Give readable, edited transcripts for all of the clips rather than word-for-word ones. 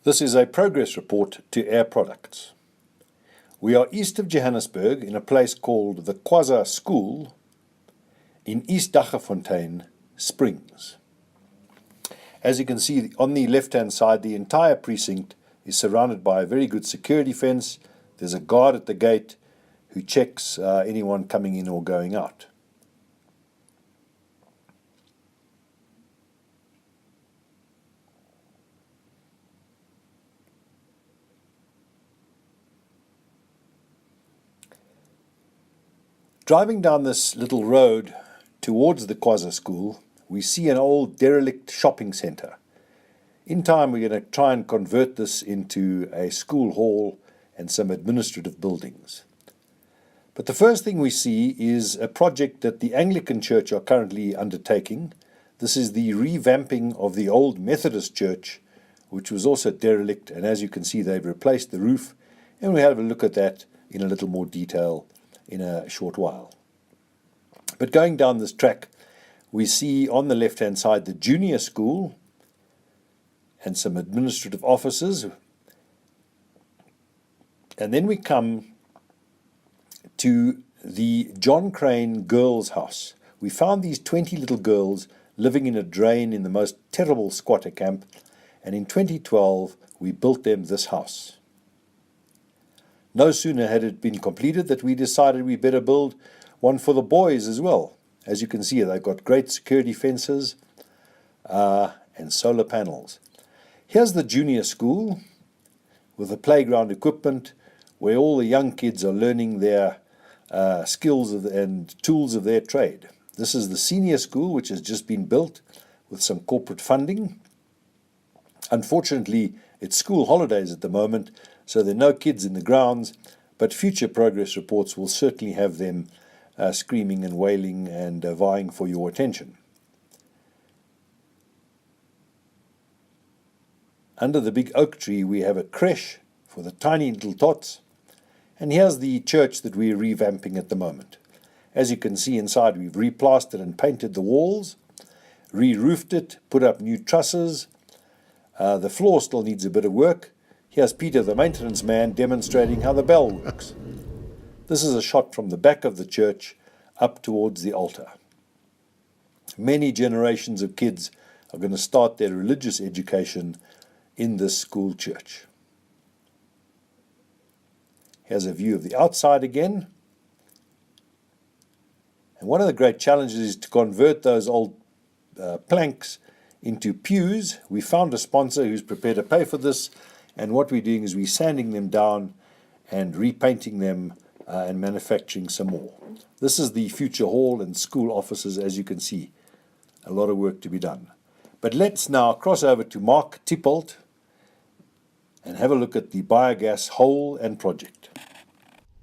This is a progress report to Air Products. We are east of Johannesburg in a place called the Kwasa School in East Daggafontein Springs. As you can see on the left-hand side, the entire precinct is surrounded by a very good security fence. There's a guard at the gate who checks anyone coming in or going out. Driving down this little road towards the Kwasa School, we see an old derelict shopping centre. In time, we're going to try and convert this into a school hall and some administrative buildings. But the first thing we see is a project that the Anglican Church are currently undertaking. This is the revamping of the old Methodist Church, which was also derelict, and as you can see, they've replaced the roof, and we'll have a look at that in a little more detail in a short while. But going down this track, we see on the left-hand side the junior school and some administrative offices. And then we come to the John Crane Girls' House. We found these 20 little girls living in a drain in the most terrible squatter camp, and in 2012 we built them this house. No sooner had it been completed that we decided we better build one for the boys as well. As you can see, they've got great security fences and solar panels. Here's the junior school with the playground equipment where all the young kids are learning their skills and tools of their trade. This is the senior school, which has just been built with some corporate funding. Unfortunately, it's school holidays at the moment, so there are no kids in the grounds, but future progress reports will certainly have them screaming and wailing and vying for your attention. Under the big oak tree, we have a creche for the tiny little tots, and here's the church that we're revamping at the moment. As you can see inside, we've replastered and painted the walls, re-roofed it, put up new trusses. The floor still needs a bit of work. Here's Peter, the maintenance man, demonstrating how the bell works. This is a shot from the back of the church up towards the altar. Many generations of kids are going to start their religious education in this school church. Here's a view of the outside again. And one of the great challenges is to convert those old planks into pews. We found a sponsor who's prepared to pay for this, and what we're doing is we're sanding them down and repainting them and manufacturing some more. This is the future hall and school offices, as you can see. A lot of work to be done. But let's now cross over to Mark Tippold and have a look at the biogas hole and project.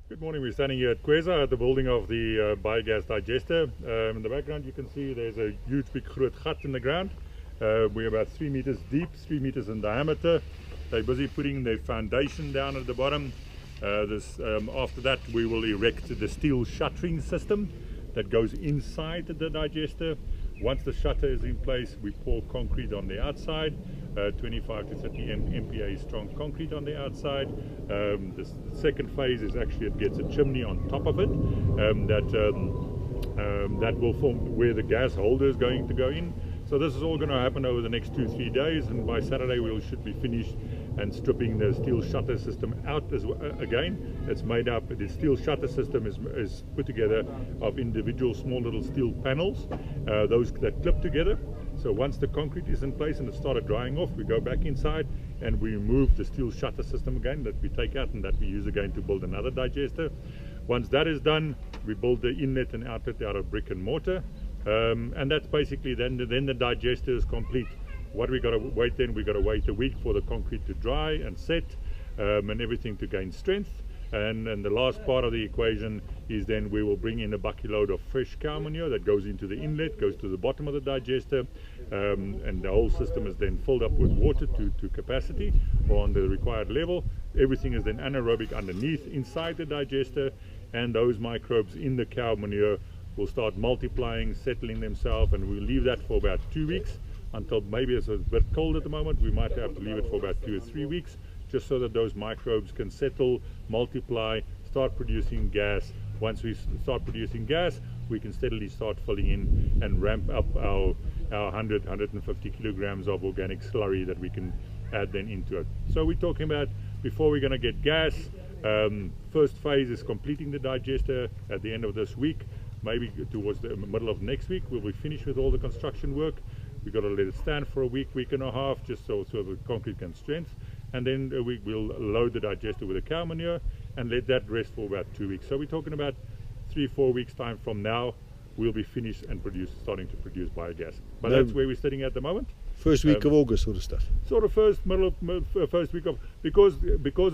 Good morning. We're standing here at Kwasa at the building of the biogas digester. In the background you can see there's a huge big groot gat in the ground. We're about 3 meters deep, 3 meters in diameter. They're busy putting the foundation down at the bottom. After that we will erect the steel shuttering system that goes inside the digester. Once the shutter is in place, we pour concrete on the outside, 25 to 30 MPa strong concrete on the outside. The second phase is actually it gets a chimney on top of it that will form where the gas holder is going to go in. So this is all going to happen over the next 2-3 days, and by Saturday we should be finished and stripping the steel shutter system out again. It's made up, the steel shutter system is put together of individual small little steel panels, those that clip together. So once the concrete is in place and it started drying off, we go back inside and we remove the steel shutter system again that we take out and that we use again to build another digester. Once that is done, we build the inlet and outlet out of brick and mortar. And that's basically then the digester is complete. What we got to wait then, we got to wait a week for the concrete to dry and set and everything to gain strength. And the last part of the equation is then we will bring in a bucket load of fresh cow manure that goes into the inlet, goes to the bottom of the digester, and the whole system is then filled up with water to capacity or on the required level. Everything is then anaerobic underneath inside the digester, and those microbes in the cow manure will start multiplying, settling themselves, and we'll leave that for about 2 weeks. until maybe it's a bit cold at the moment. We might have to leave it for about 2 or 3 weeks, just so that those microbes can settle, multiply, start producing gas. Once we start producing gas, we can steadily start filling in and ramp up our 150 kilograms of organic slurry that we can add then into it. So we're talking about, before we're going to get gas, first phase is completing the digester at the end of this week. Maybe towards the middle of next week we'll be finished with all the construction work. We've got to let it stand for a week and a half, just so the concrete can strengthen, and then we will load the digester with the cow manure and let that rest for about 2 weeks. So we're talking about 3-4 weeks time from now we'll be finished and starting to produce biogas. But that's where we're sitting at the moment. First week of August sort of stuff. Sort of first week of, because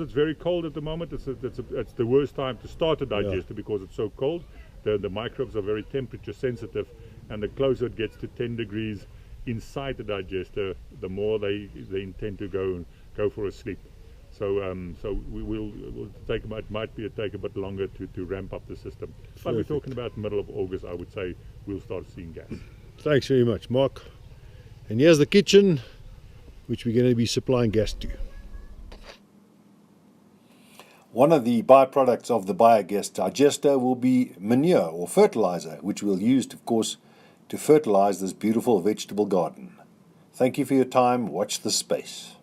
it's very cold at the moment. It's the worst time to start a digester, because it's so cold. The microbes are very temperature sensitive, and the closer it gets to 10 degrees inside the digester, the more they intend to go for a sleep. So we'll take a bit longer to ramp up the system. But we're talking about middle of August, I would say we'll start seeing gas. Thanks very much, Mark. And here's the kitchen, which we're going to be supplying gas to. One of the byproducts of the biogas digester will be manure or fertilizer, which we'll use, of course, to fertilize this beautiful vegetable garden. Thank you for your time. Watch the space.